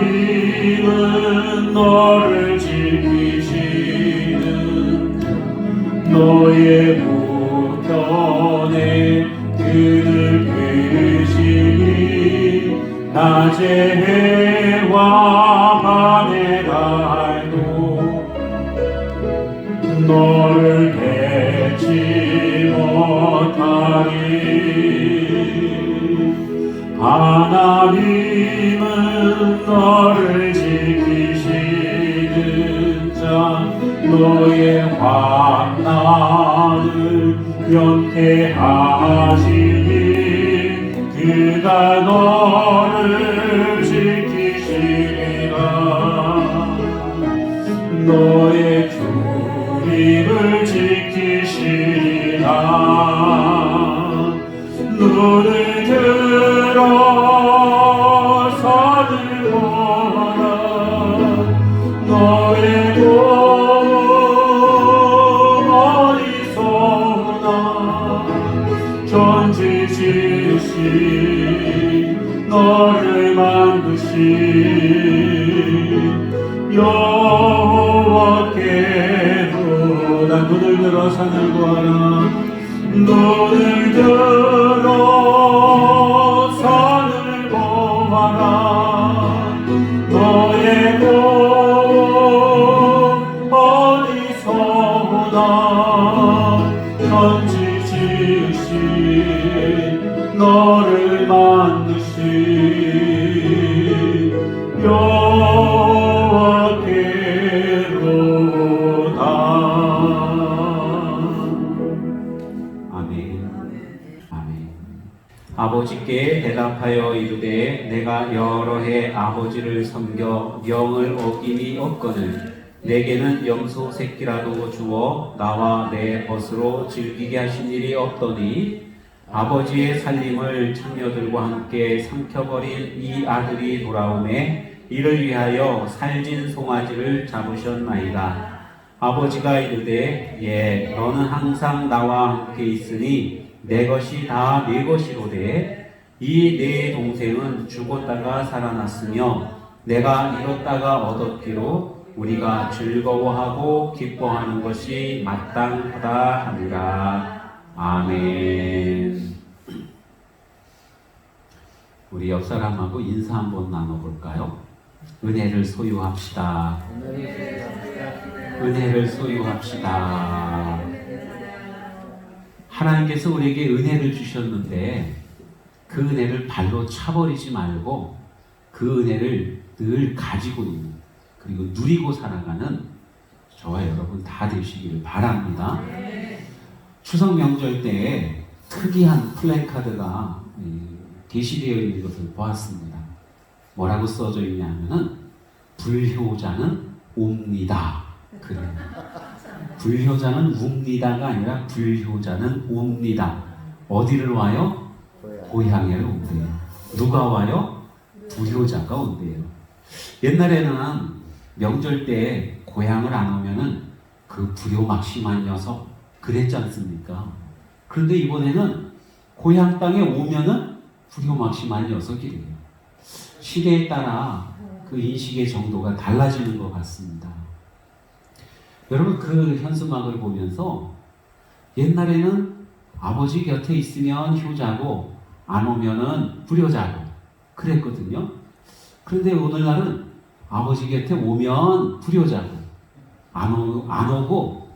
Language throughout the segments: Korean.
하나님은 너를 지키시는 너의 우편에 그늘 계시니 낮에 해와 밤에 달도 너를 대치 못하리. 하나님은 너를 지키시는 자 너의 환난을 면케하시니 그가 너를 지키시리라. 너의 주님을 지키시리라. 눈을 들어 산을 보라. 너의 도움 어디서 오나. 전지 지으신 너를 만드신 여호와께로. 난 눈을 들어 산을 보아라. 눈을 들어 산을 보아라. 너의 도움 어디서 오나. 천지 지으신 너를 만드신 여호와께로다. 아버지께 대답하여 이르되 내가 여러 해 아버지를 섬겨 명을 어김이 없거늘 내게는 염소 새끼라도 주어 나와 내 벗으로 즐기게 하신 일이 없더니 아버지의 살림을 창녀들과 함께 삼켜버린 이 아들이 돌아오매 이를 위하여 살진 송아지를 잡으셨나이다. 아버지가 이르되 예 너는 항상 나와 함께 있으니 내 것이 다 네 것이로되 이 네 동생은 죽었다가 살아났으며 내가 잃었다가 얻었기로 우리가 즐거워하고 기뻐하는 것이 마땅하다 하니라. 아멘. 우리 옆 사람하고 인사 한번 나눠볼까요? 은혜를 소유합시다. 은혜를 소유합시다. 하나님께서 우리에게 은혜를 주셨는데 그 은혜를 발로 차버리지 말고 그 은혜를 늘 가지고 있는 그리고 누리고 살아가는 저와 여러분 다 되시기를 바랍니다. 추석 명절 때에 특이한 플래카드가 게시되어 있는 것을 보았습니다. 뭐라고 써져 있냐면은 불효자는 옵니다. 그래요. 불효자는 웁니다가 아니라 불효자는 옵니다. 어디를 와요? 고향에를 온대요. 누가 와요? 불효자가 온대요. 옛날에는 명절 때 고향을 안 오면은 그 불효막심한 녀석 그랬지 않습니까? 그런데 이번에는 고향 땅에 오면은 불효막심한 녀석이래요. 시대에 따라 그 인식의 정도가 달라지는 것 같습니다. 여러분 그 현수막을 보면서 옛날에는 아버지 곁에 있으면 효자고 안 오면은 불효자고 그랬거든요. 그런데 오늘날은 아버지 곁에 오면 불효자고 안 오고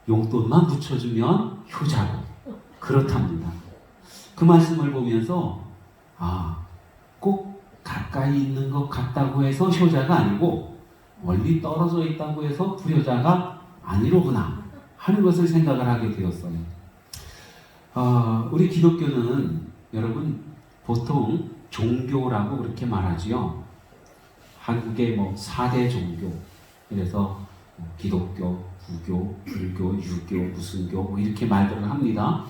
용돈만 붙여주면 효자고 그렇답니다. 그 말씀을 보면서 꼭 가까이 있는 것 같다고 해서 효자가 아니고 멀리 떨어져 있다고 해서 불효자가 아니로구나 하는 것을 생각을 하게 되었어요. 우리 기독교는 여러분 보통 종교라고 그렇게 말하지요. 한국의 4대 종교, 그래서 기독교, 부교, 불교, 유교, 무슨교 이렇게 말들을 합니다.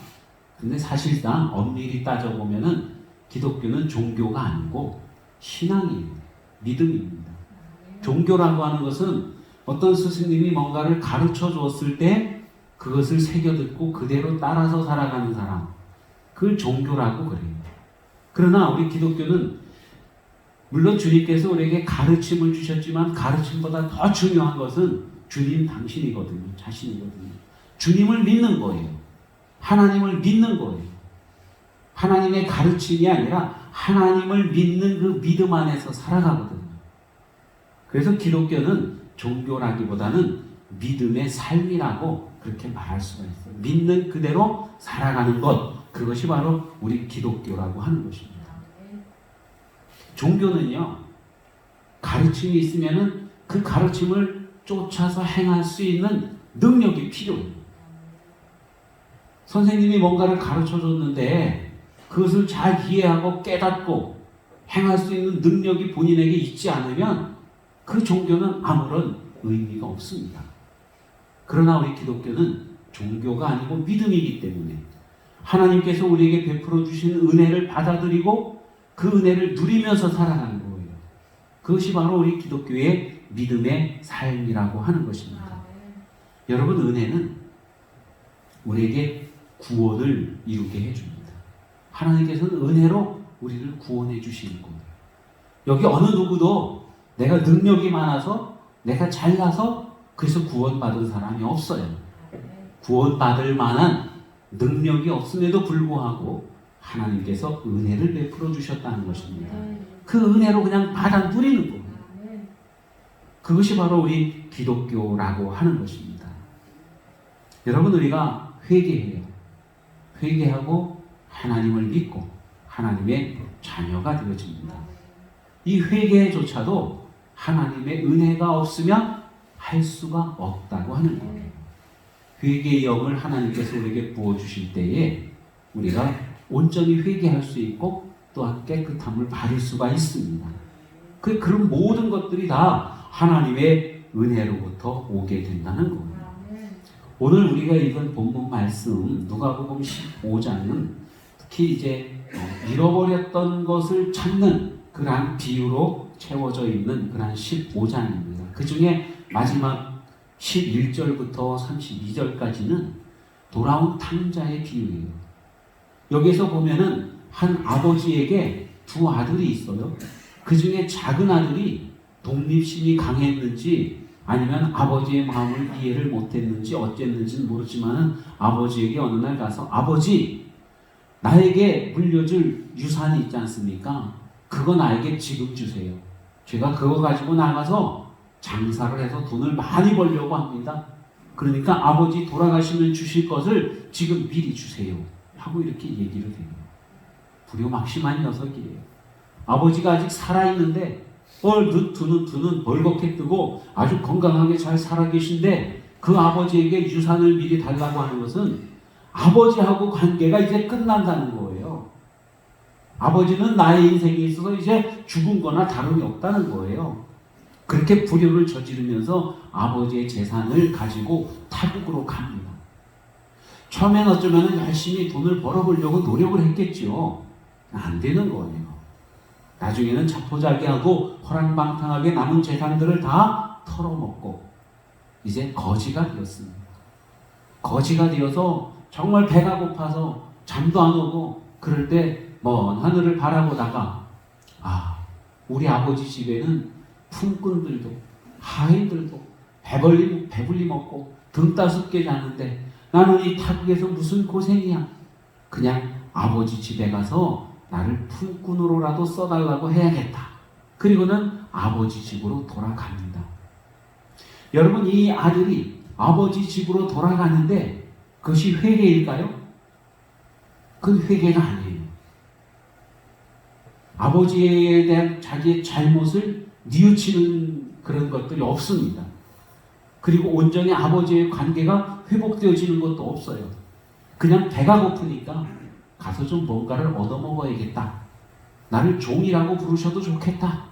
근데 사실상 엄밀히 따져보면은 기독교는 종교가 아니고 신앙입니다. 믿음입니다. 종교라고 하는 것은 어떤 스승님이 뭔가를 가르쳐 주었을 때 그것을 새겨듣고 그대로 따라서 살아가는 사람, 그걸 종교라고 그래요. 그러나 우리 기독교는 물론 주님께서 우리에게 가르침을 주셨지만 가르침보다 더 중요한 것은 주님 당신이거든요. 자신이거든요. 주님을 믿는 거예요. 하나님을 믿는 거예요. 하나님의 가르침이 아니라 하나님을 믿는 그 믿음 안에서 살아가거든요. 그래서 기독교는 종교라기보다는 믿음의 삶이라고 그렇게 말할 수가 있어요. 믿는 그대로 살아가는 것, 그것이 바로 우리 기독교라고 하는 것입니다. 종교는요, 가르침이 있으면은 그 가르침을 쫓아서 행할 수 있는 능력이 필요해요. 선생님이 뭔가를 가르쳐 줬는데 그것을 잘 이해하고 깨닫고 행할 수 있는 능력이 본인에게 있지 않으면 그 종교는 아무런 의미가 없습니다. 그러나 우리 기독교는 종교가 아니고 믿음이기 때문에 하나님께서 우리에게 베풀어 주신 은혜를 받아들이고 그 은혜를 누리면서 살아가는 거예요. 그것이 바로 우리 기독교의 믿음의 삶이라고 하는 것입니다. 여러분, 은혜는 우리에게 구원을 이루게 해줍니다. 하나님께서는 은혜로 우리를 구원해 주시는 거예요. 여기 어느 누구도 내가 능력이 많아서 내가 잘나서 그래서 구원받은 사람이 없어요. 구원받을 만한 능력이 없음에도 불구하고 하나님께서 은혜를 베풀어 주셨다는 것입니다. 그 은혜로 그냥 받아 누리는 거예요. 그것이 바로 우리 기독교라고 하는 것입니다. 여러분, 우리가 회개해요. 회개하고 하나님을 믿고 하나님의 자녀가 되어집니다. 이 회개조차도 하나님의 은혜가 없으면 할 수가 없다고 하는 거예요. 회개의 영을 하나님께서 우리에게 부어주실 때에 우리가 온전히 회개할 수 있고 또한 깨끗함을 받을 수가 있습니다. 그런 모든 것들이 다 하나님의 은혜로부터 오게 된다는 거예요. 오늘 우리가 읽은 본문 말씀 누가복음 15장은 특히 이제 잃어버렸던 것을 찾는 그러한 비유로 채워져 있는 그러한 15장입니다. 그 중에 마지막 11절부터 32절까지는 돌아온 탕자의 비유예요. 여기서 보면은 한 아버지에게 두 아들이 있어요. 그 중에 작은 아들이 독립심이 강했는지 아니면 아버지의 마음을 이해를 못했는지 어쨌는지는 모르지만 아버지에게 어느 날 가서 아버지, 나에게 물려줄 유산이 있지 않습니까? 그거 나에게 지금 주세요. 제가 그거 가지고 나가서 장사를 해서 돈을 많이 벌려고 합니다. 그러니까 아버지 돌아가시면 주실 것을 지금 미리 주세요. 하고 이렇게 얘기를 해요. 불효막심한 녀석이에요. 아버지가 아직 살아있는데 두는 벌겋게 뜨고 아주 건강하게 잘 살아계신데 그 아버지에게 유산을 미리 달라고 하는 것은 아버지하고 관계가 이제 끝난다는 거예요. 아버지는 나의 인생에 있어서 이제 죽은 거나 다름이 없다는 거예요. 그렇게 불효를 저지르면서 아버지의 재산을 가지고 타국으로 갑니다. 처음엔 어쩌면 열심히 돈을 벌어보려고 노력을 했겠죠. 안 되는 거예요. 나중에는 자포자기하고 허랑방탕하게 남은 재산들을 다 털어먹고 이제 거지가 되었습니다. 거지가 되어서 정말 배가 고파서 잠도 안 오고 그럴 때 먼 하늘을 바라보다가 우리 아버지 집에는 품꾼들도 하인들도 배불리 먹고 등 따숩게 자는데 나는 이 타국에서 무슨 고생이야. 그냥 아버지 집에 가서 나를 품꾼으로라도 써달라고 해야겠다. 그리고는 아버지 집으로 돌아갑니다. 여러분, 이 아들이 아버지 집으로 돌아가는데 그것이 회개일까요? 그건 회개가 아니에요. 아버지에 대한 자기의 잘못을 뉘우치는 그런 것들이 없습니다. 그리고 온전히 아버지의 관계가 회복되어지는 것도 없어요. 그냥 배가 고프니까 가서 좀 뭔가를 얻어먹어야겠다. 나를 종이라고 부르셔도 좋겠다.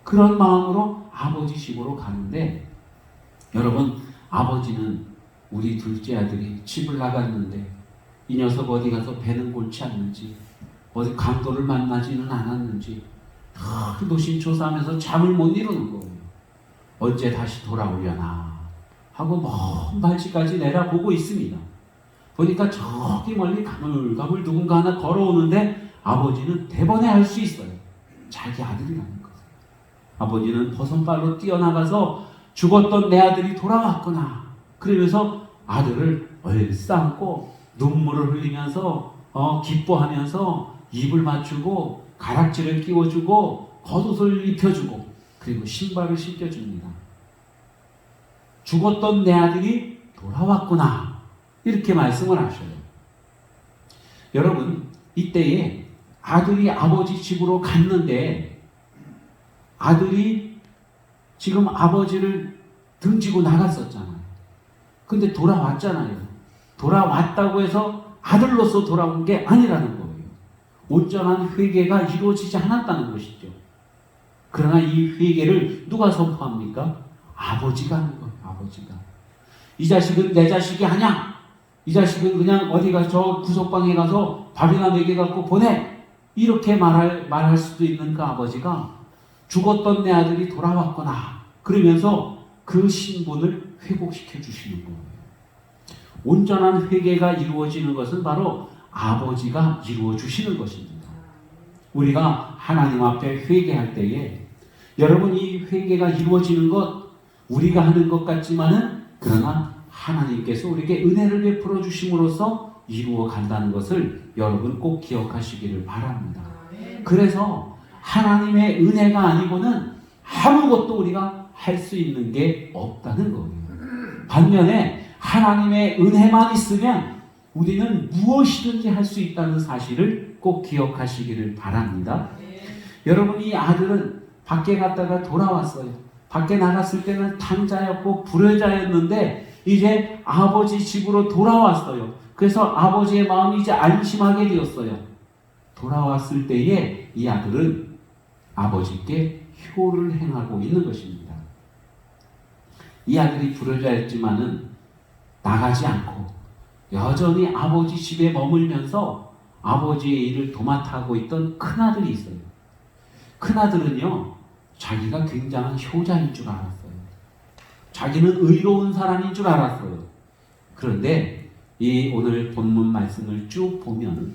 그런 마음으로 아버지 집으로 가는데 여러분, 아버지는 우리 둘째 아들이 집을 나갔는데 이 녀석 어디 가서 배는 골치 않는지 어디 강도를 만나지는 않았는지 노심초사하면서 잠을 못 이루는 거예요. 언제 다시 돌아오려나 하고 먼 발치까지 내다보고 있습니다. 보니까 저기 멀리 가물가물 누군가 하나 걸어오는데 아버지는 대번에 알 수 있어요. 자기 아들이라는 거예요. 아버지는 버선발로 뛰어나가서 죽었던 내 아들이 돌아왔구나. 그러면서 아들을 얼싸안고 눈물을 흘리면서 기뻐하면서 입을 맞추고 가락지를 끼워주고 겉옷을 입혀주고 그리고 신발을 신겨줍니다. 죽었던 내 아들이 돌아왔구나. 이렇게 말씀을 하셔요. 여러분, 이때에 아들이 아버지 집으로 갔는데 아들이 지금 아버지를 등지고 나갔었잖아요. 근데 돌아왔잖아요. 돌아왔다고 해서 아들로서 돌아온 게 아니라는 거예요. 온전한 회개가 이루어지지 않았다는 것이죠. 그러나 이 회개를 누가 선포합니까? 아버지가 하는 거예요. 아버지가. 이 자식은 내 자식이 아냐? 이 자식은 그냥 어디가 저 구석방에 가서 밥이나 먹여갖고 보내. 이렇게 말할 수도 있는 그 아버지가 죽었던 내 아들이 돌아왔구나. 그러면서 그 신분을 회복시켜 주시는 거예요. 온전한 회개가 이루어지는 것은 바로 아버지가 이루어 주시는 것입니다. 우리가 하나님 앞에 회개할 때에 여러분 이 회개가 이루어지는 것 우리가 하는 것 같지만은 그러나 하나님께서 우리에게 은혜를 베풀어 주심으로써 이루어 간다는 것을 여러분 꼭 기억하시기를 바랍니다. 그래서 하나님의 은혜가 아니고는 아무것도 우리가 할 수 있는 게 없다는 거예요. 반면에 하나님의 은혜만 있으면 우리는 무엇이든지 할 수 있다는 사실을 꼭 기억하시기를 바랍니다. 여러분 이 아들은 밖에 갔다가 돌아왔어요. 밖에 나갔을 때는 탕자였고 불효자였는데 이제 아버지 집으로 돌아왔어요. 그래서 아버지의 마음이 이제 안심하게 되었어요. 돌아왔을 때에 이 아들은 아버지께 효를 행하고 있는 것입니다. 이 아들이 불효자였지만은 나가지 않고 여전히 아버지 집에 머물면서 아버지의 일을 도맡아 하고 있던 큰아들이 있어요. 큰아들은요, 자기가 굉장한 효자인 줄 알았어요. 자기는 의로운 사람인 줄 알았어요. 그런데 이 오늘 본문 말씀을 쭉 보면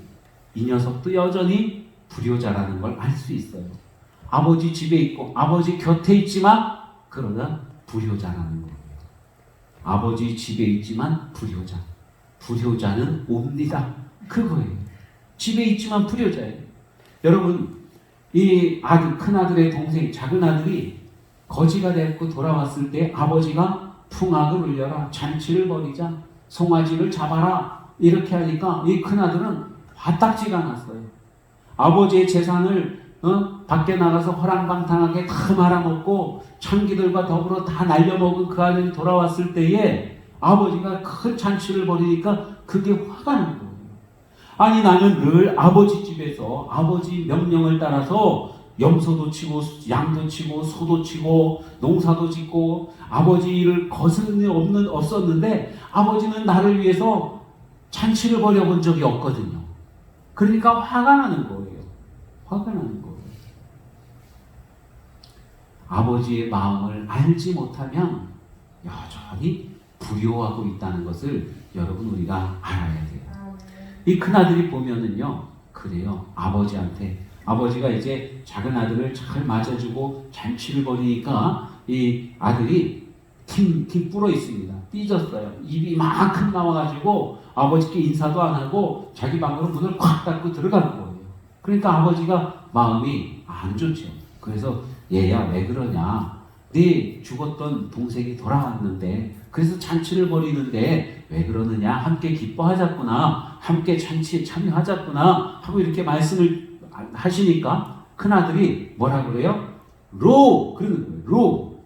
이 녀석도 여전히 불효자라는 걸 알 수 있어요. 아버지 집에 있고 아버지 곁에 있지만 그러나 불효자라는 거예요. 아버지 집에 있지만 불효자. 불효자는 옵니다. 그거예요. 집에 있지만 불효자예요. 여러분, 이 아들, 큰아들의 동생, 작은 아들이 거지가 됐고 돌아왔을 때 아버지가 풍악을 울려라, 잔치를 벌이자, 송아지를 잡아라 이렇게 하니까 이 큰아들은 화딱지가 났어요. 아버지의 재산을 밖에 나가서 허랑방탕하게 다 말아먹고 창기들과 더불어 다 날려먹은 그 아들이 돌아왔을 때에 아버지가 큰 잔치를 벌이니까 그게 화가 난 거예요. 아니 나는 늘 아버지 집에서 아버지 명령을 따라서 염소도 치고 양도 치고 소도 치고 농사도 짓고 아버지 일을 거스른 일 없었는데 아버지는 나를 위해서 잔치를 벌여본 적이 없거든요. 그러니까 화가 나는 거예요. 화가 나는 거예요. 아버지의 마음을 알지 못하면 여전히 불효하고 있다는 것을 여러분 우리가 알아야 돼요. 이 큰아들이 보면은요, 그래요. 아버지가 이제 작은 아들을 잘 맞아주고 잔치를 벌이니까 이 아들이 팅 불어 있습니다. 삐졌어요. 입이 이만큼 나와가지고 아버지께 인사도 안 하고 자기 방으로 문을 콱 닫고 들어가는 거예요. 그러니까 아버지가 마음이 안 좋죠. 그래서 얘야 왜 그러냐? 네 죽었던 동생이 돌아왔는데 그래서 잔치를 벌이는데 왜 그러느냐? 함께 기뻐하자꾸나, 함께 잔치에 참여하자꾸나 하고 이렇게 말씀을 하시니까 큰아들이 뭐라 그래요? 로! 그러는 거예요. 로!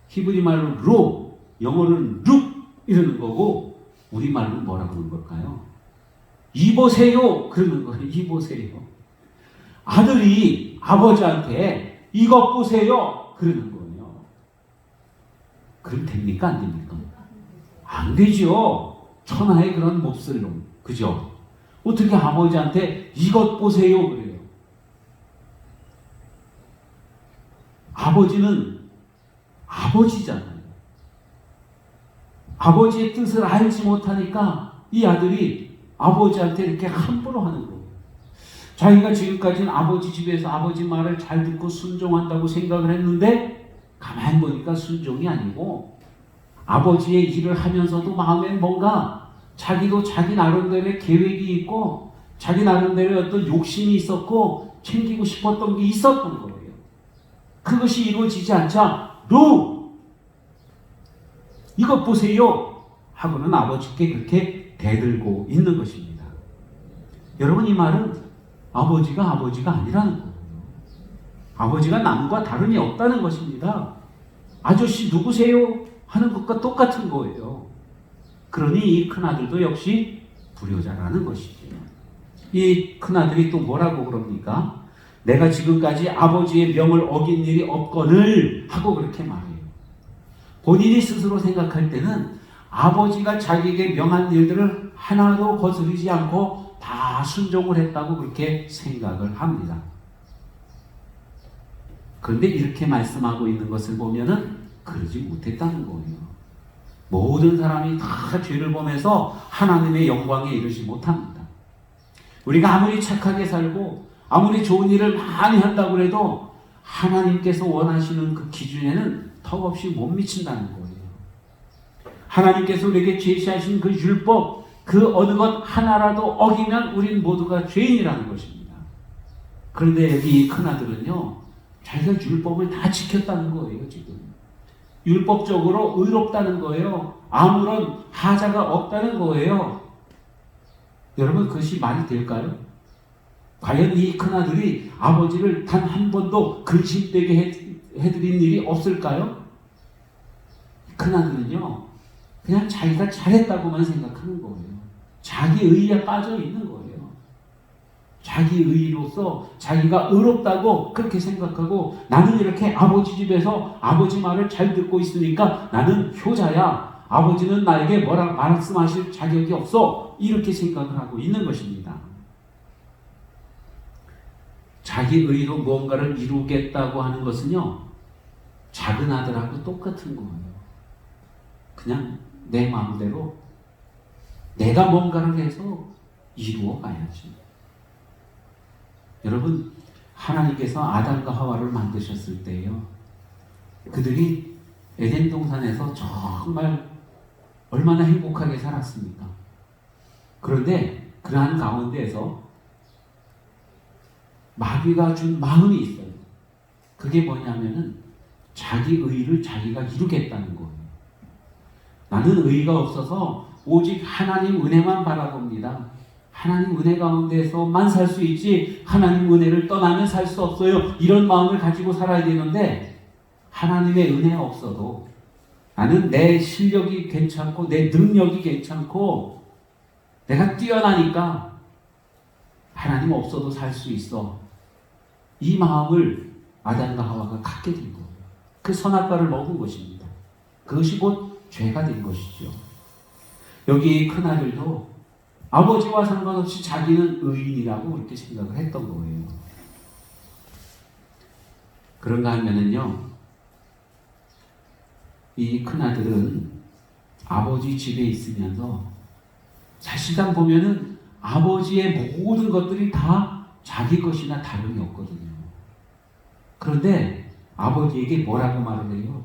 히브리 말로 로! 영어로는 룩! 이러는 거고 우리말로 뭐라 그러는 걸까요? 이보세요! 그러는 거예요. 이보세요. 아들이 아버지한테 이것 보세요! 그러는 거예요. 그럼 됩니까? 안 됩니까? 안 되죠. 천하의 그런 몹쓸 놈. 그죠? 어떻게 아버지한테 이것 보세요! 그래요. 아버지는 아버지잖아요. 아버지의 뜻을 알지 못하니까 이 아들이 아버지한테 이렇게 함부로 하는 거예요. 자기가 지금까지는 아버지 집에서 아버지 말을 잘 듣고 순종한다고 생각을 했는데 가만히 보니까 순종이 아니고 아버지의 일을 하면서도 마음엔 뭔가 자기도 자기 나름대로의 계획이 있고 자기 나름대로의 어떤 욕심이 있었고 챙기고 싶었던 게 있었던 거예요. 그것이 이루어지지 않자 노! 이것 보세요! 하고는 아버지께 그렇게 대들고 있는 것입니다. 여러분, 이 말은 아버지가 아니라는 거예요. 아버지가 남과 다름이 없다는 것입니다. 아저씨 누구세요? 하는 것과 똑같은 거예요. 그러니 이 큰아들도 역시 불효자라는 것이죠. 이 큰아들이 또 뭐라고 그럽니까? 내가 지금까지 아버지의 명을 어긴 일이 없거늘 하고 그렇게 말해요. 본인이 스스로 생각할 때는 아버지가 자기에게 명한 일들을 하나도 거스르지 않고 다 순종을 했다고 그렇게 생각을 합니다. 그런데 이렇게 말씀하고 있는 것을 보면은 그러지 못했다는 거예요. 모든 사람이 다 죄를 범해서 하나님의 영광에 이르지 못합니다. 우리가 아무리 착하게 살고 아무리 좋은 일을 많이 한다고 해도 하나님께서 원하시는 그 기준에는 턱없이 못 미친다는 거예요. 하나님께서 우리에게 제시하신 그 율법, 그 어느 것 하나라도 어기면 우린 모두가 죄인이라는 것입니다. 그런데 여기 이 큰아들은요, 자기가 율법을 다 지켰다는 거예요, 지금. 율법적으로 의롭다는 거예요. 아무런 하자가 없다는 거예요. 여러분, 그것이 말이 될까요? 과연 이 큰아들이 아버지를 단 한 번도 근심되게 해드린 일이 없을까요? 큰아들은요, 그냥 자기가 잘했다고만 생각하는 거예요. 자기 의에 빠져 있는 거예요. 자기 의로서 자기가 의롭다고 그렇게 생각하고 나는 이렇게 아버지 집에서 아버지 말을 잘 듣고 있으니까 나는 효자야. 아버지는 나에게 뭐라 말씀하실 자격이 없어. 이렇게 생각을 하고 있는 것입니다. 자기 의로 무언가를 이루겠다고 하는 것은요, 작은 아들하고 똑같은 거예요. 그냥 내 마음대로 내가 뭔가를 해서 이루어 가야지. 여러분, 하나님께서 아담과 하와를 만드셨을 때요, 그들이 에덴 동산에서 정말 얼마나 행복하게 살았습니까? 그런데 그러한 가운데에서 마귀가 준 마음이 있어요. 그게 뭐냐면은 자기 의를 자기가 이루겠다는 거예요. 나는 의가 없어서 오직 하나님 은혜만 바라봅니다. 하나님 은혜 가운데서만 살 수 있지 하나님 은혜를 떠나면 살 수 없어요. 이런 마음을 가지고 살아야 되는데 하나님의 은혜가 없어도 나는 내 실력이 괜찮고 내 능력이 괜찮고 내가 뛰어나니까 하나님 없어도 살 수 있어. 이 마음을 아담과 하와가 갖게 된 거예요. 그 선악과를 먹은 것입니다. 그것이 곧 죄가 된 것이죠. 여기 큰아들도 아버지와 상관없이 자기는 의인이라고 그렇게 생각을 했던 거예요. 그런가 하면은요, 이 큰아들은 아버지 집에 있으면서 사실상 보면은 아버지의 모든 것들이 다 자기 것이나 다름이 없거든요. 그런데 아버지에게 뭐라고 말을 해요?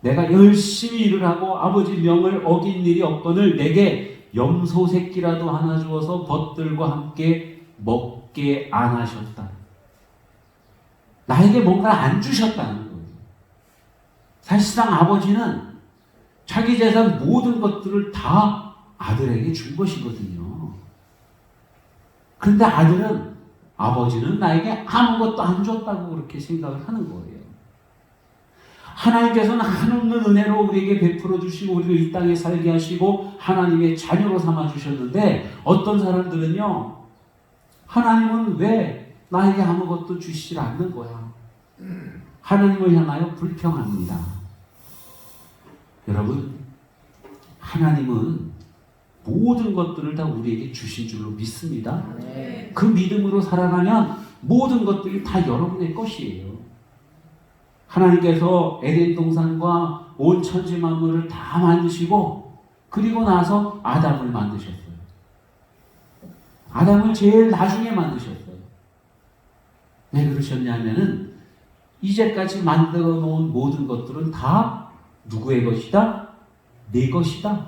내가 열심히 일을 하고 아버지 명을 어긴 일이 없거늘 내게 염소 새끼라도 하나 주어서 벗들과 함께 먹게 안 하셨다. 나에게 뭔가 안 주셨다는 거예요. 사실상 아버지는 자기 재산 모든 것들을 다 아들에게 준 것이거든요. 그런데 아들은 아버지는 나에게 아무것도 안 줬다고 그렇게 생각을 하는 거예요. 하나님께서는 한없는 은혜로 우리에게 베풀어 주시고 우리를 이 땅에 살게 하시고 하나님의 자녀로 삼아 주셨는데 어떤 사람들은요, 하나님은 왜 나에게 아무것도 주시지 않는 거야? 하나님을 향하여 불평합니다. 여러분, 하나님은 모든 것들을 다 우리에게 주신 줄로 믿습니다. 그 믿음으로 살아가면 모든 것들이 다 여러분의 것이에요. 하나님께서 에덴 동산과 온 천지 만물을 다 만드시고 그리고 나서 아담을 만드셨어요. 아담을 제일 나중에 만드셨어요. 왜 그러셨냐면은 이제까지 만들어 놓은 모든 것들은 다 누구의 것이다? 내 것이다.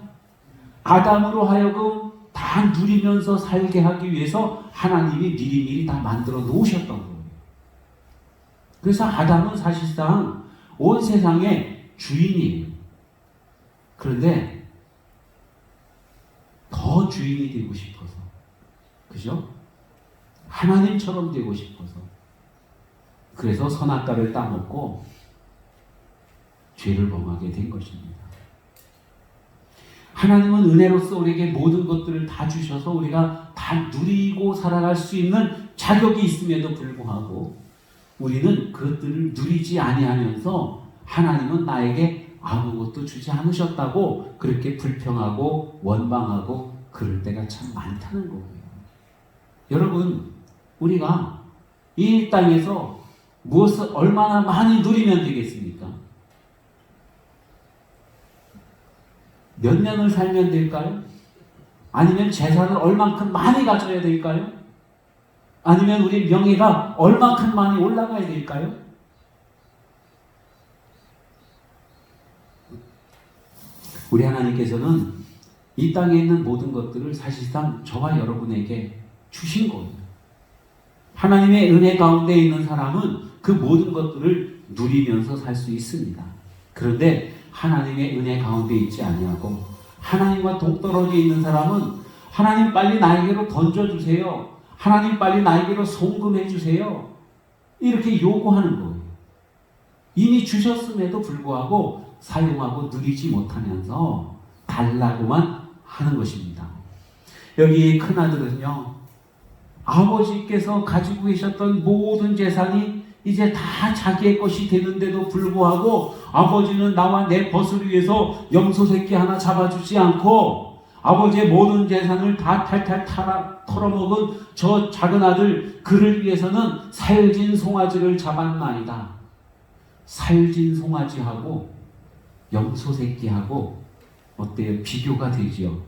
아담으로 하여금 다 누리면서 살게 하기 위해서 하나님이 미리미리 다 만들어 놓으셨던 거예요. 그래서 아담은 사실상 온 세상의 주인이에요. 그런데 더 주인이 되고 싶어서, 그죠? 하나님처럼 되고 싶어서, 그래서 선악과를 따먹고 죄를 범하게 된 것입니다. 하나님은 은혜로서 우리에게 모든 것들을 다 주셔서 우리가 다 누리고 살아갈 수 있는 자격이 있음에도 불구하고 우리는 그것들을 누리지 아니하면서 하나님은 나에게 아무것도 주지 않으셨다고 그렇게 불평하고 원망하고 그럴 때가 참 많다는 거예요. 여러분, 우리가 이 땅에서 무엇을 얼마나 많이 누리면 되겠습니까? 몇 년을 살면 될까요? 아니면 재산을 얼만큼 많이 가져야 될까요? 아니면 우리 명예가 얼만큼 많이 올라가야 될까요? 우리 하나님께서는 이 땅에 있는 모든 것들을 사실상 저와 여러분에게 주신 거예요. 하나님의 은혜 가운데 있는 사람은 그 모든 것들을 누리면서 살 수 있습니다. 그런데 하나님의 은혜 가운데 있지 아니하고 하나님과 동떨어져 있는 사람은 하나님 빨리 나에게로 던져주세요. 하나님 빨리 나에게로 송금해 주세요. 이렇게 요구하는 거예요. 이미 주셨음에도 불구하고 사용하고 누리지 못하면서 달라고만 하는 것입니다. 여기 큰아들은요, 아버지께서 가지고 계셨던 모든 재산이 이제 다 자기의 것이 되는데도 불구하고 아버지는 나와 내 벗을 위해서 염소 새끼 하나 잡아주지 않고 아버지의 모든 재산을 다 탈탈 털어먹은 저 작은 아들 그를 위해서는 살진 송아지를 잡았나이다. 살진 송아지하고 염소 새끼하고 어때요? 비교가 되지요.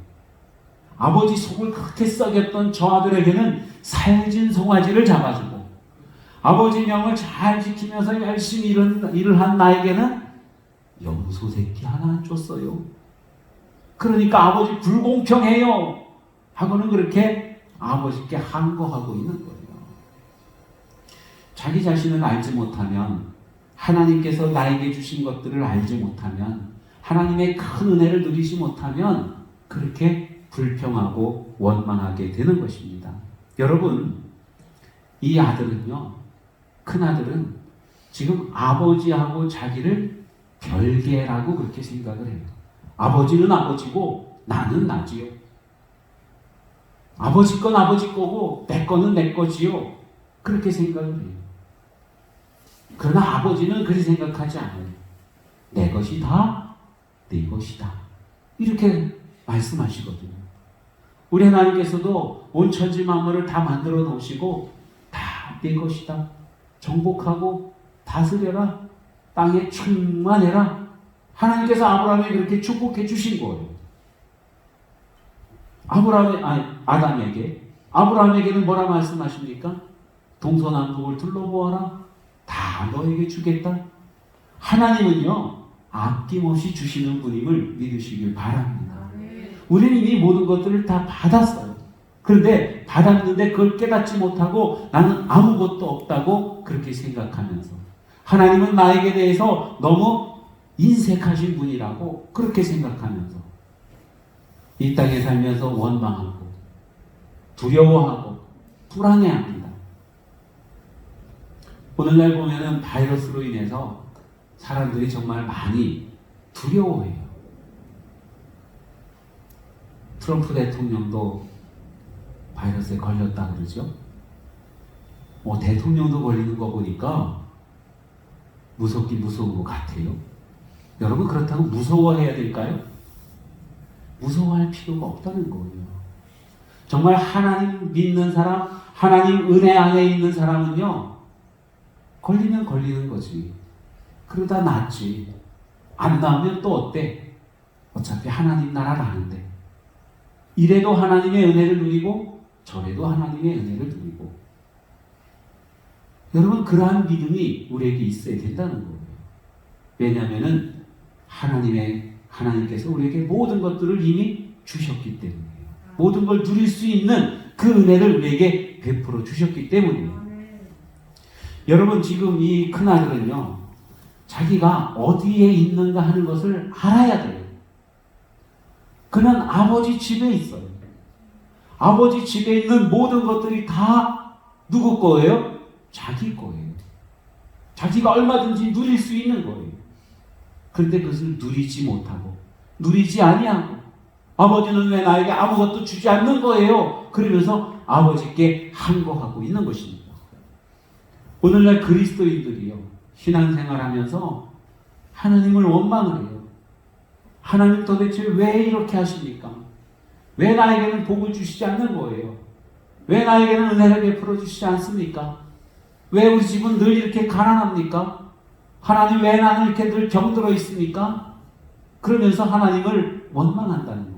아버지 속을 그렇게 썩였던 저 아들에게는 살진 송아지를 잡아주고 아버지 명을 잘 지키면서 열심히 일을 한 나에게는 염소 새끼 하나 줬어요. 그러니까 아버지 불공평해요 하고는 그렇게 아버지께 항거하고 있는 거예요. 자기 자신을 알지 못하면, 하나님께서 나에게 주신 것들을 알지 못하면, 하나님의 큰 은혜를 누리지 못하면 그렇게 불평하고 원망하게 되는 것입니다. 여러분, 이 아들은요, 큰 아들은 지금 아버지하고 자기를 별개라고 그렇게 생각을 해요. 아버지는 아버지고 나는 나지요. 아버지 건 아버지 거고 내 거는 내 거지요. 그렇게 생각을 해요. 그러나 아버지는 그렇게 생각하지 않아요. 내 것이 다 내 것이다. 이렇게 말씀하시거든요. 우리 하나님께서도 온 천지 만물을 다 만들어 놓으시고 다 내 것이다. 정복하고 다스려라. 땅에 충만해라. 하나님께서 아브라함에게 그렇게 축복해 주신 거예요. 아브라함에게는 뭐라 말씀하십니까? 동서남북을 둘러보아라. 다 너에게 주겠다. 하나님은요, 아낌없이 주시는 분임을 믿으시길 바랍니다. 우리는 이미 모든 것들을 다 받았어요. 그런데 받았는데 그걸 깨닫지 못하고 나는 아무것도 없다고 그렇게 생각하면서, 하나님은 나에게 대해서 너무 인색하신 분이라고 그렇게 생각하면서 이 땅에 살면서 원망하고 두려워하고 불안해합니다. 오늘날 보면은 바이러스로 인해서 사람들이 정말 많이 두려워해요. 트럼프 대통령도 바이러스에 걸렸다 그러죠. 대통령도 걸리는 거 보니까 무섭긴 무서운 것 같아요. 여러분, 그렇다고 무서워해야 될까요? 무서워할 필요가 없다는 거예요. 정말 하나님 믿는 사람, 하나님 은혜 안에 있는 사람은요, 걸리면 걸리는 거지. 그러다 낫지. 안 나오면 또 어때? 어차피 하나님 나라 가는데. 이래도 하나님의 은혜를 누리고 저래도 하나님의 은혜를 누리고. 여러분, 그러한 믿음이 우리에게 있어야 된다는 거예요. 왜냐하면은 하나님께서 우리에게 모든 것들을 이미 주셨기 때문이에요. 모든 걸 누릴 수 있는 그 은혜를 우리에게 베풀어 주셨기 때문이에요. 여러분, 지금 이 큰아들은요, 자기가 어디에 있는가 하는 것을 알아야 돼요. 그는 아버지 집에 있어요. 아버지 집에 있는 모든 것들이 다 누구 거예요? 자기 거예요. 자기가 얼마든지 누릴 수 있는 거예요. 그런데 그것을 누리지 못하고, 누리지 아니하고, 아버지는 왜 나에게 아무것도 주지 않는 거예요? 그러면서 아버지께 항거하고 있는 것입니다. 오늘날 그리스도인들이요, 신앙생활하면서 하나님을 원망을 해요. 하나님 도대체 왜 이렇게 하십니까? 왜 나에게는 복을 주시지 않는 거예요? 왜 나에게는 은혜를 베풀어 주시지 않습니까? 왜 우리 집은 늘 이렇게 가난합니까? 하나님 왜 나는 이렇게 늘 병들어 있습니까? 그러면서 하나님을 원망한다는 거예요.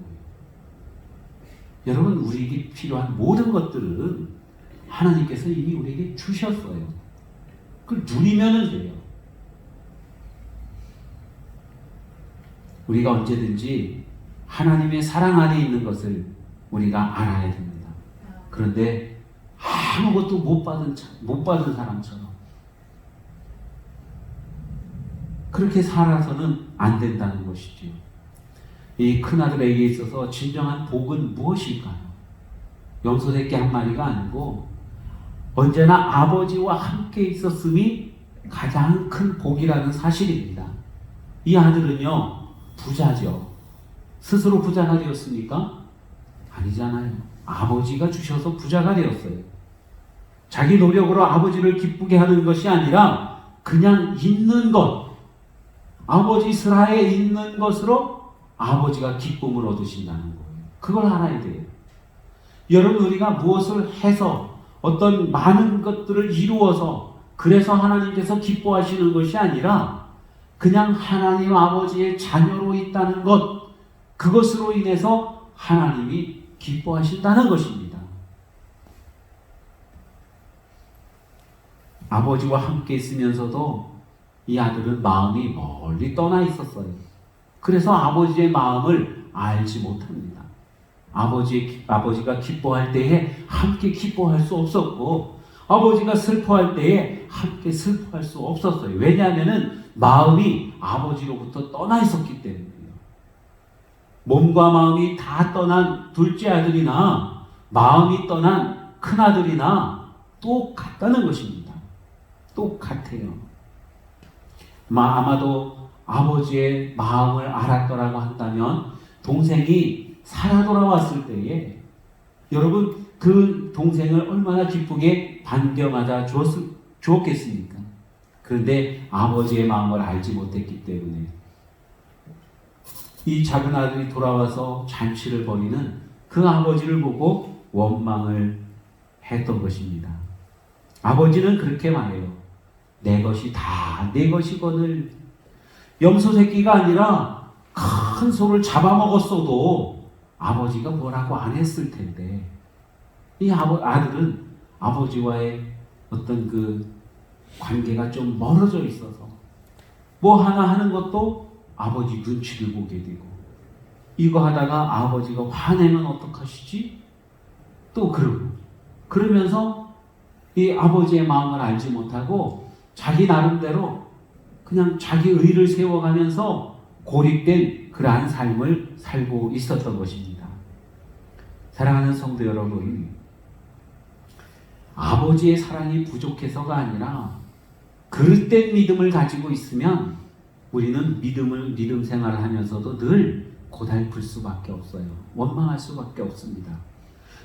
여러분, 우리에게 필요한 모든 것들은 하나님께서 이미 우리에게 주셨어요. 그걸 누리면 돼요. 우리가 언제든지 하나님의 사랑 안에 있는 것을 우리가 알아야 됩니다. 그런데 아무것도 못 받은 사람처럼 그렇게 살아서는 안 된다는 것이죠. 이 큰아들에게 있어서 진정한 복은 무엇일까요? 염소새끼 한 마리가 아니고 언제나 아버지와 함께 있었음이 가장 큰 복이라는 사실입니다. 이 아들은요, 부자죠. 스스로 부자가 되었습니까? 아니잖아요. 아버지가 주셔서 부자가 되었어요. 자기 노력으로 아버지를 기쁘게 하는 것이 아니라 그냥 있는 것, 아버지 슬하에 있는 것으로 아버지가 기쁨을 얻으신다는 거예요. 그걸 알아야 돼요. 여러분, 우리가 무엇을 해서 어떤 많은 것들을 이루어서 그래서 하나님께서 기뻐하시는 것이 아니라 그냥 하나님 아버지의 자녀로 있다는 것, 그것으로 인해서 하나님이 기뻐하신다는 것입니다. 아버지와 함께 있으면서도 이 아들은 마음이 멀리 떠나 있었어요. 그래서 아버지의 마음을 알지 못합니다. 아버지가 기뻐할 때에 함께 기뻐할 수 없었고, 아버지가 슬퍼할 때에 함께 슬퍼할 수 없었어요. 왜냐하면 마음이 아버지로부터 떠나 있었기 때문이에요. 몸과 마음이 다 떠난 둘째 아들이나 마음이 떠난 큰아들이나 똑같다는 것입니다. 똑같아요. 아마도 아버지의 마음을 알았더라고 한다면 동생이 살아 돌아왔을 때에 여러분, 그 동생을 얼마나 기쁘게 반겨맞아 주었겠습니까? 그런데 아버지의 마음을 알지 못했기 때문에 이 작은 아들이 돌아와서 잔치를 벌이는 그 아버지를 보고 원망을 했던 것입니다. 아버지는 그렇게 말해요. 내 것이 다 내 것이거늘. 염소 새끼가 아니라 큰 소를 잡아먹었어도 아버지가 뭐라고 안 했을 텐데, 이 아들은 아버지와의 어떤 그 관계가 좀 멀어져 있어서 뭐 하나 하는 것도 아버지 눈치를 보게 되고, 이거 하다가 아버지가 화내면 어떡하시지? 또 그러면서 이 아버지의 마음을 알지 못하고 자기 나름대로 그냥 자기 의를 세워가면서 고립된 그러한 삶을 살고 있었던 것입니다. 사랑하는 성도 여러분, 아버지의 사랑이 부족해서가 아니라 그릇된 믿음을 가지고 있으면 우리는 믿음 생활을 하면서도 늘 고달플 수밖에 없어요. 원망할 수밖에 없습니다.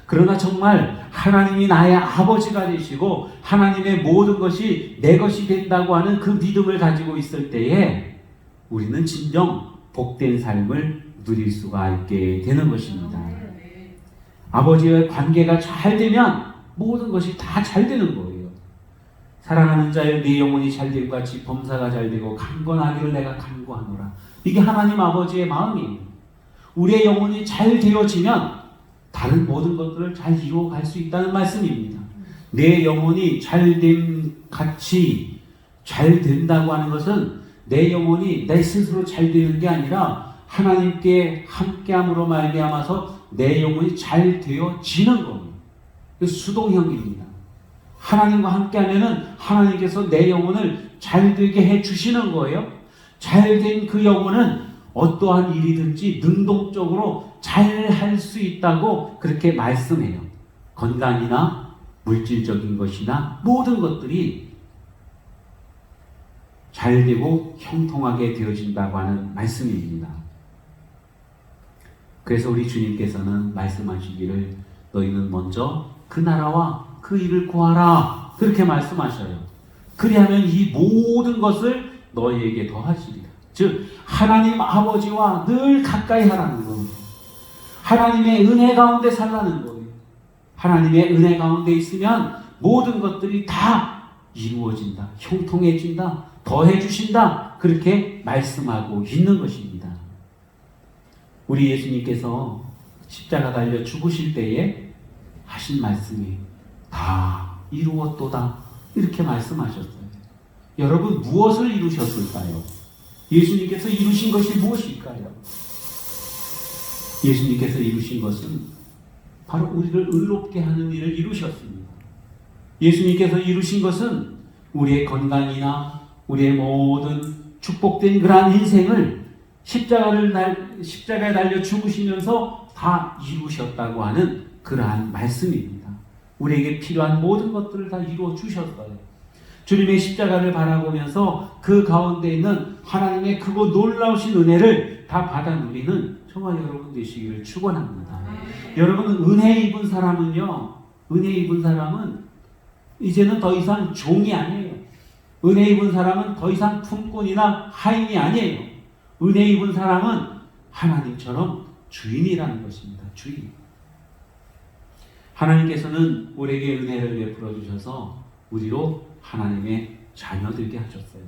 그러나 정말 하나님이 나의 아버지가 되시고 하나님의 모든 것이 내 것이 된다고 하는 그 믿음을 가지고 있을 때에 우리는 진정 복된 삶을 누릴 수가 있게 되는 것입니다. 아버지와의 관계가 잘 되면 모든 것이 다 잘 되는 거예요. 사랑하는 자여, 네 영혼이 잘됨 같이 범사가 잘되고 강건하기를 내가 간구하노라. 이게 하나님 아버지의 마음이에요. 우리의 영혼이 잘 되어지면 다른 모든 것들을 잘 이루어갈 수 있다는 말씀입니다. 내 영혼이 잘됨 같이 잘 된다고 하는 것은 내 영혼이 내 스스로 잘 되는 게 아니라 하나님께 함께함으로 말미암아서 내 영혼이 잘 되어지는 겁니다. 수동형입니다. 하나님과 함께하면은 하나님께서 내 영혼을 잘 되게 해 주시는 거예요. 잘된 그 영혼은 어떠한 일이든지 능동적으로 잘 할 수 있다고 그렇게 말씀해요. 건강이나 물질적인 것이나 모든 것들이 잘 되고 형통하게 되어진다고 하는 말씀입니다. 그래서 우리 주님께서는 말씀하시기를 너희는 먼저 그 나라와 그 일을 구하라 그렇게 말씀하셔요. 그리하면 이 모든 것을 너희에게 더하시리라. 즉 하나님 아버지와 늘 가까이 하라는 겁니다. 하나님의 은혜 가운데 살라는 거예요. 하나님의 은혜 가운데 있으면 모든 것들이 다 이루어진다. 형통해진다. 더해주신다. 그렇게 말씀하고 있는 것입니다. 우리 예수님께서 십자가 달려 죽으실 때에 하신 말씀이 다 이루었도다. 이렇게 말씀하셨어요. 여러분 무엇을 이루셨을까요? 예수님께서 이루신 것이 무엇일까요? 예수님께서 이루신 것은 바로 우리를 의롭게 하는 일을 이루셨습니다. 예수님께서 이루신 것은 우리의 건강이나 우리의 모든 축복된 그러한 인생을 십자가에 달려 죽으시면서 다 이루셨다고 하는 그러한 말씀입니다. 우리에게 필요한 모든 것들을 다 이루어 주셨어요. 주님의 십자가를 바라보면서 그 가운데 있는 하나님의 크고 놀라우신 은혜를 다 받아 누리는 저와 여러분 되시기를 축원합니다. 여러분 은혜 입은 사람은요, 은혜 입은 사람은 이제는 더 이상 종이 아니에요. 은혜 입은 사람은 더 이상 품꾼이나 하인이 아니에요. 은혜 입은 사람은 하나님처럼 주인이라는 것입니다. 주인. 하나님께서는 우리에게 은혜를 베풀어 주셔서 우리로 하나님의 자녀 되게 하셨어요.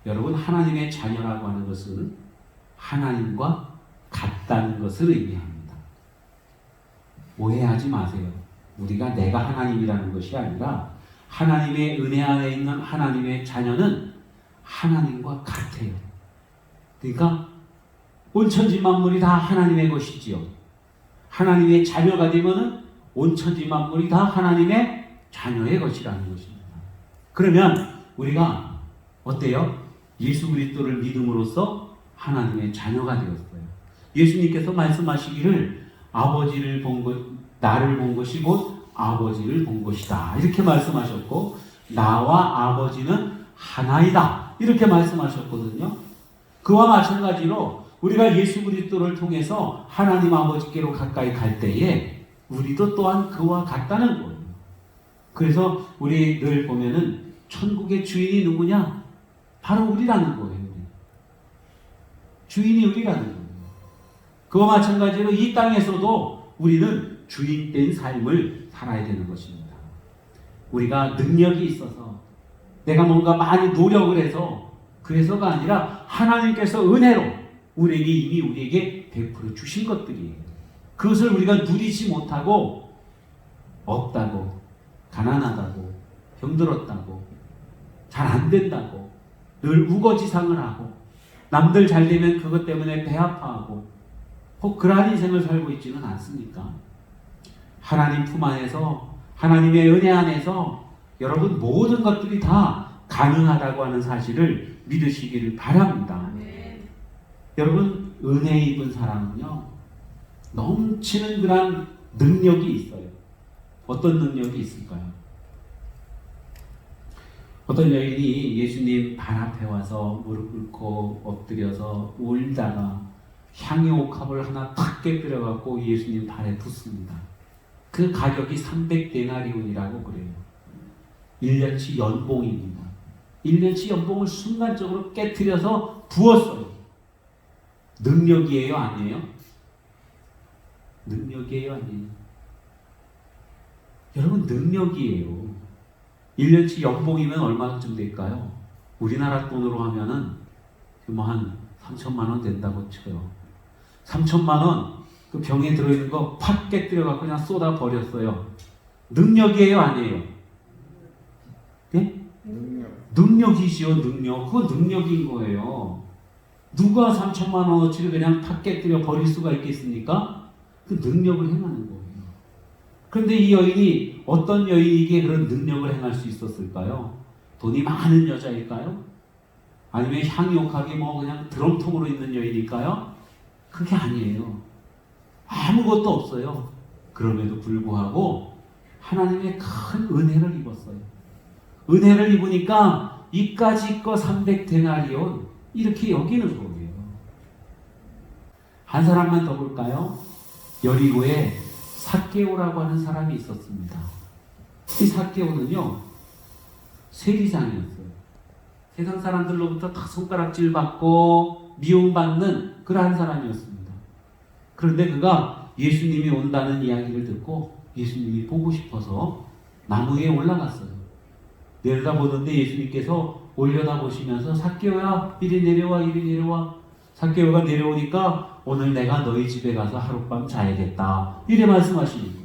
여러분 하나님의 자녀라고 하는 것은 하나님과 같다는 것을 의미합니다. 오해하지 마세요. 우리가 내가 하나님이라는 것이 아니라 하나님의 은혜 안에 있는 하나님의 자녀는 하나님과 같아요. 그러니까 온천지 만물이 다 하나님의 것이지요. 하나님의 자녀가 되면은 온천지 만물이 다 하나님의 자녀의 것이라는 것입니다. 그러면 우리가 어때요? 예수 그리스도를 믿음으로써 하나님의 자녀가 되었어요. 예수님께서 말씀하시기를 아버지를 본 것, 나를 본 것이 곧 아버지를 본 것이다. 이렇게 말씀하셨고 나와 아버지는 하나이다. 이렇게 말씀하셨거든요. 그와 마찬가지로 우리가 예수 그리스도를 통해서 하나님 아버지께로 가까이 갈 때에 우리도 또한 그와 같다는 거예요. 그래서 우리 늘 보면은 천국의 주인이 누구냐? 바로 우리라는 거예요. 주인이 우리라는 거예요. 그와 마찬가지로 이 땅에서도 우리는 주인된 삶을 살아야 되는 것입니다. 우리가 능력이 있어서 내가 뭔가 많이 노력을 해서 그래서가 아니라 하나님께서 은혜로 우리에게 이미 우리에게 베풀어 주신 것들이에요. 그것을 우리가 누리지 못하고 없다고 가난하다고 병들었다고 잘 안 된다고 늘 우거지상을 하고 남들 잘 되면 그것 때문에 배 아파하고 혹 그러한 인생을 살고 있지는 않습니까? 하나님 품 안에서 하나님의 은혜 안에서 여러분 모든 것들이 다 가능하다고 하는 사실을 믿으시기를 바랍니다. 여러분 은혜 입은 사람은요 넘치는 그런 능력이 있어요. 어떤 능력이 있을까요? 어떤 여인이 예수님 발 앞에 와서 무릎 꿇고 엎드려서 울다가 향유옥합을 하나 탁 깨뜨려 갖고 예수님 발에 붓습니다. 그 가격이 300데나리온이라고 그래요. 1년치 연봉입니다. 1년치 연봉을 순간적으로 깨뜨려서 부었어요. 능력이에요? 아니에요? 능력이에요? 아니에요? 여러분 능력이에요. 1년치 연봉이면 얼마쯤 될까요? 우리나라 돈으로 하면은 뭐 한 3천만 원 된다고 쳐요. 3천만 원 그 병에 들어있는 거 팍 깨뜨려 갖고 그냥 쏟아 버렸어요. 능력이에요? 아니에요? 능력이지요, 능력. 그건 능력인 거예요. 누가 3천만 원어치를 그냥 탁 깨뜨려 버릴 수가 있겠습니까? 그 능력을 행하는 거예요. 그런데 이 여인이 어떤 여인에게 그런 능력을 행할 수 있었을까요? 돈이 많은 여자일까요? 아니면 향유하게 뭐 그냥 드럼통으로 있는 여인일까요? 그게 아니에요. 아무것도 없어요. 그럼에도 불구하고 하나님의 큰 은혜를 입었어요. 은혜를 입으니까 이까지 거 300데나리온 이렇게 여기는 거예요. 한 사람만 더 볼까요? 여리고에 삭개오라고 하는 사람이 있었습니다. 이 삭개오는요, 세리장이었어요. 세상 사람들로부터 다 손가락질 받고 미움받는 그러한 사람이었습니다. 그런데 그가 예수님이 온다는 이야기를 듣고 예수님이 보고 싶어서 나무 위에 올라갔어요. 내려다보는데 예수님께서 올려다보시면서 삭개오야 이리 내려와 이리 내려와. 삭개오가 내려오니까 오늘 내가 너희 집에 가서 하룻밤 자야겠다 이래 말씀하시는 거예요.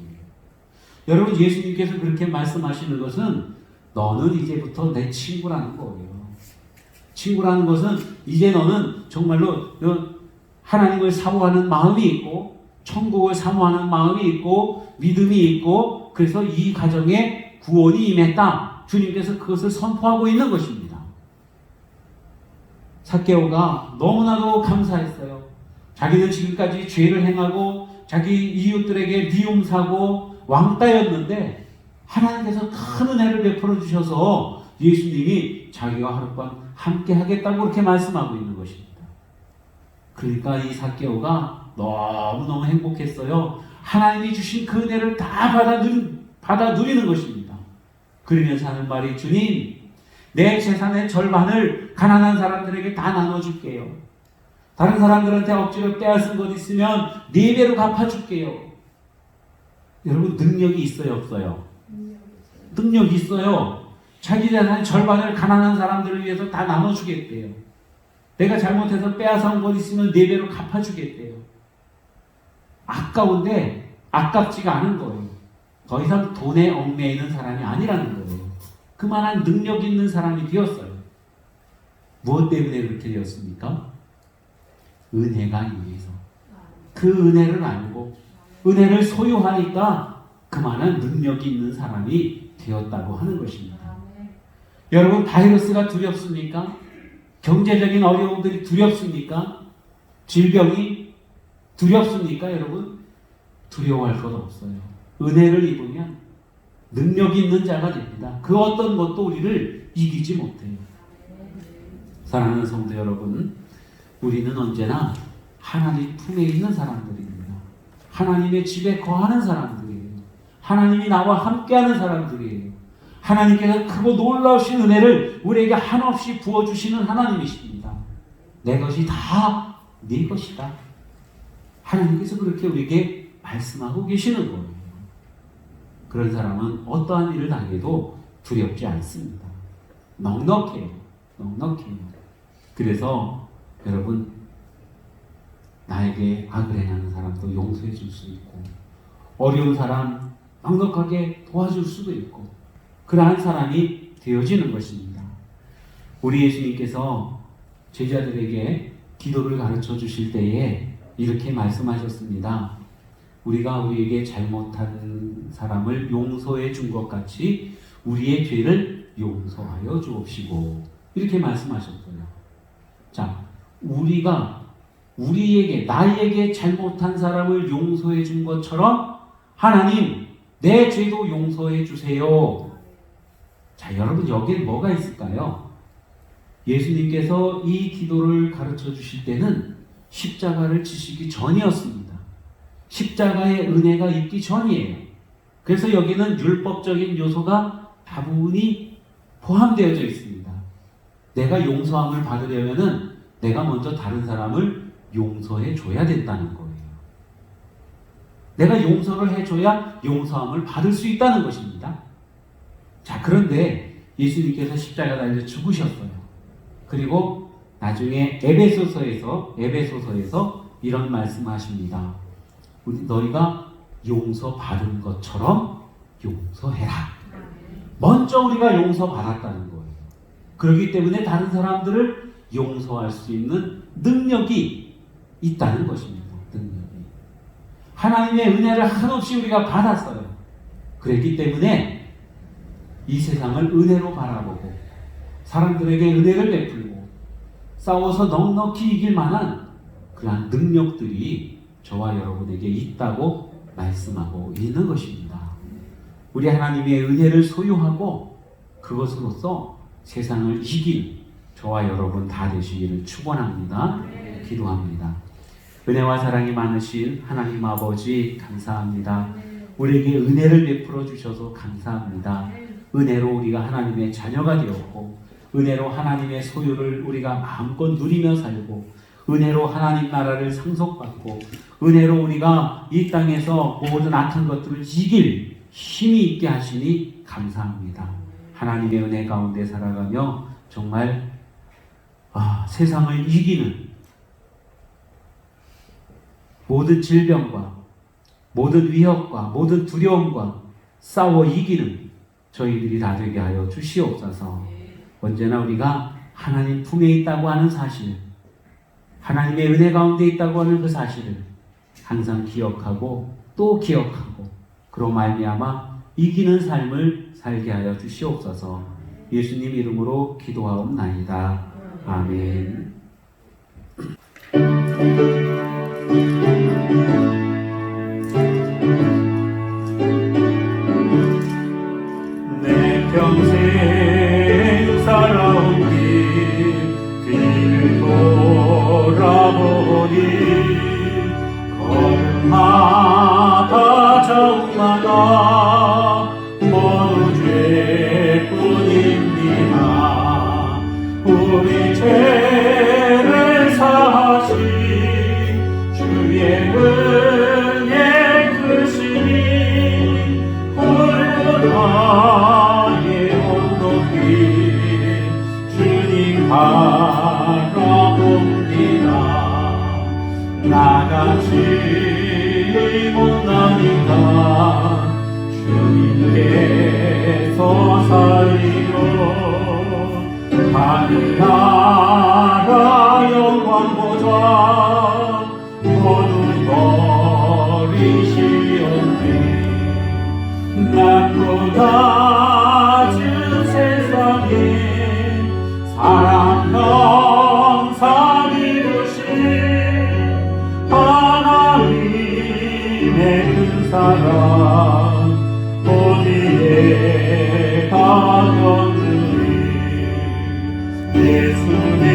여러분, 예수님께서 그렇게 말씀하시는 것은 너는 이제부터 내 친구라는 거예요. 친구라는 것은 이제 너는 정말로 하나님을 사모하는 마음이 있고 천국을 사모하는 마음이 있고 믿음이 있고 그래서 이 가정에 구원이 임했다. 주님께서 그것을 선포하고 있는 것입니다. 삭개오가 너무나도 감사했어요. 자기는 지금까지 죄를 행하고 자기 이웃들에게 미움사고 왕따였는데 하나님께서 큰 은혜를 베풀어 주셔서 예수님이 자기와 하룻밤 함께 하겠다고 그렇게 말씀하고 있는 것입니다. 그러니까 이 삭개오가 너무너무 행복했어요. 하나님이 주신 그 은혜를 다 받아 누리는 것입니다. 그러면서 하는 말이, 주님, 내 재산의 절반을 가난한 사람들에게 다 나눠줄게요. 다른 사람들한테 억지로 빼앗은 것 있으면 4배로 갚아줄게요. 여러분, 능력이 있어요, 없어요? 능력이 있어요. 자기 재산의 절반을 가난한 사람들을 위해서 다 나눠주겠대요. 내가 잘못해서 빼앗은 것 있으면 4배로 갚아주겠대요. 아까운데 아깝지가 않은 거예요. 더 이상 돈에 얽매이는 사람이 아니라는 거예요. 그만한 능력 있는 사람이 되었어요. 무엇 때문에 그렇게 되었습니까? 은혜가 임해서. 그 은혜를 알고 은혜를 소유하니까 그만한 능력이 있는 사람이 되었다고 하는 것입니다. 여러분, 바이러스가 두렵습니까? 경제적인 어려움들이 두렵습니까? 질병이 두렵습니까? 여러분, 두려워할 것 없어요. 은혜를 입으면 능력이 있는 자가 됩니다. 그 어떤 것도 우리를 이기지 못해요. 사랑하는 성도 여러분, 우리는 언제나 하나님 품에 있는 사람들입니다. 하나님의 집에 거하는 사람들이에요. 하나님이 나와 함께하는 사람들이에요. 하나님께서 크고 놀라우신 은혜를 우리에게 한없이 부어주시는 하나님이십니다. 내 것이 다 네 것이다. 하나님께서 그렇게 우리에게 말씀하고 계시는 거예요. 그런 사람은 어떠한 일을 당해도 두렵지 않습니다. 넉넉해요. 넉넉해요. 그래서 여러분, 나에게 악을 행하는 사람도 용서해 줄 수 있고 어려운 사람 넉넉하게 도와줄 수도 있고 그러한 사람이 되어지는 것입니다. 우리 예수님께서 제자들에게 기도를 가르쳐 주실 때에 이렇게 말씀하셨습니다. 우리가 우리에게 잘못한 사람을 용서해 준 것 같이 우리의 죄를 용서하여 주옵시고 이렇게 말씀하셨어요. 자, 우리가 우리에게 나에게 잘못한 사람을 용서해 준 것처럼 하나님 내 죄도 용서해 주세요. 자, 여러분, 여기에 뭐가 있을까요? 예수님께서 이 기도를 가르쳐 주실 때는 십자가를 지시기 전이었습니다. 십자가의 은혜가 있기 전이에요. 그래서 여기는 율법적인 요소가 다분히 포함되어져 있습니다. 내가 용서함을 받으려면은 내가 먼저 다른 사람을 용서해 줘야 된다는 거예요. 내가 용서를 해줘야 용서함을 받을 수 있다는 것입니다. 자, 그런데 예수님께서 십자가 달려 죽으셨어요. 그리고 나중에 에베소서에서 이런 말씀하십니다. 너희가 용서받은 것처럼 용서해라. 먼저 우리가 용서받았다는 거예요. 그렇기 때문에 다른 사람들을 용서할 수 있는 능력이 있다는 것입니다. 능력이. 하나님의 은혜를 한없이 우리가 받았어요. 그랬기 때문에 이 세상을 은혜로 바라보고 사람들에게 은혜를 베풀고 싸워서 넉넉히 이길 만한 그러한 능력들이 저와 여러분에게 있다고 말씀하고 있는 것입니다. 우리 하나님의 은혜를 소유하고 그것으로서 세상을 이길 저와 여러분 다 되시기를 축원합니다. 기도합니다. 은혜와 사랑이 많으신 하나님 아버지 감사합니다. 우리에게 은혜를 베풀어 주셔서 감사합니다. 은혜로 우리가 하나님의 자녀가 되었고 은혜로 하나님의 소유를 우리가 마음껏 누리며 살고 은혜로 하나님 나라를 상속받고 은혜로 우리가 이 땅에서 모든 악한 것들을 이길 힘이 있게 하시니 감사합니다. 하나님의 은혜 가운데 살아가며 정말 세상을 이기는 모든 질병과 모든 위협과 모든 두려움과 싸워 이기는 저희들이 다 되게 하여 주시옵소서. 언제나 우리가 하나님 품에 있다고 하는 사실, 하나님의 은혜 가운데 있다고 하는 그 사실을 항상 기억하고 또 기억하고 그로 말미암아 이기는 삶을 살게 하여 주시옵소서. 예수님 이름으로 기도하옵나이다. 아멘. 내 평생 살아온 길 돌아보니 걸음마다 적마다 모두 죄뿐입니다. 우리 죄를 사하신 주의 은혜 크시니 나의 온높이 주님 바라봅니다. 나같이 못나니까 주님께서 살리러 하늘나라 영광 보좌 모두 버리시었네. 낮고 낮은 세상에 사랑 영상 이루신 하나님의 큰 사랑 어디에 가던지 예수님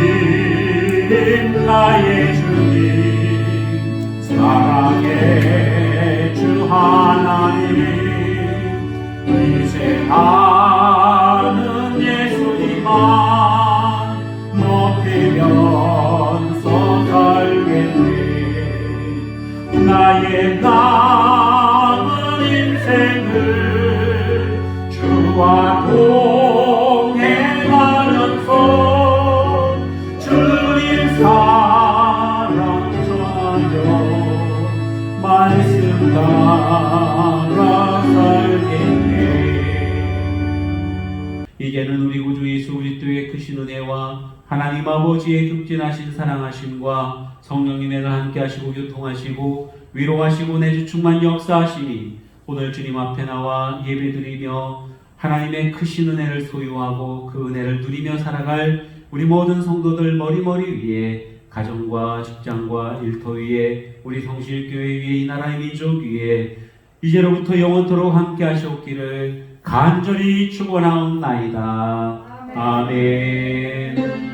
나의 주님 사랑의 주 하나님 이제하는 예수님만 높이면서 살겠네. 나의 남은 인생을 주와 동행하면서 주님 사랑 전하며 말씀 따라 살겠네. 이제는 우리 구주 예수 그리스도의 크신 은혜와 하나님 아버지의 극진하신 사랑하심과 성령님의 함께 하시고 교통하시고 위로하시고 내주 충만 역사하시니 오늘 주님 앞에 나와 예배드리며 하나님의 크신 은혜를 소유하고 그 은혜를 누리며 살아갈 우리 모든 성도들 머리머리 위에 가정과 직장과 일터 위에 우리 성실교회 위에 이 나라의 민족 위에 이제로부터 영원토록 함께 하시옵기를 간절히 축원하옵나이다. 아멘.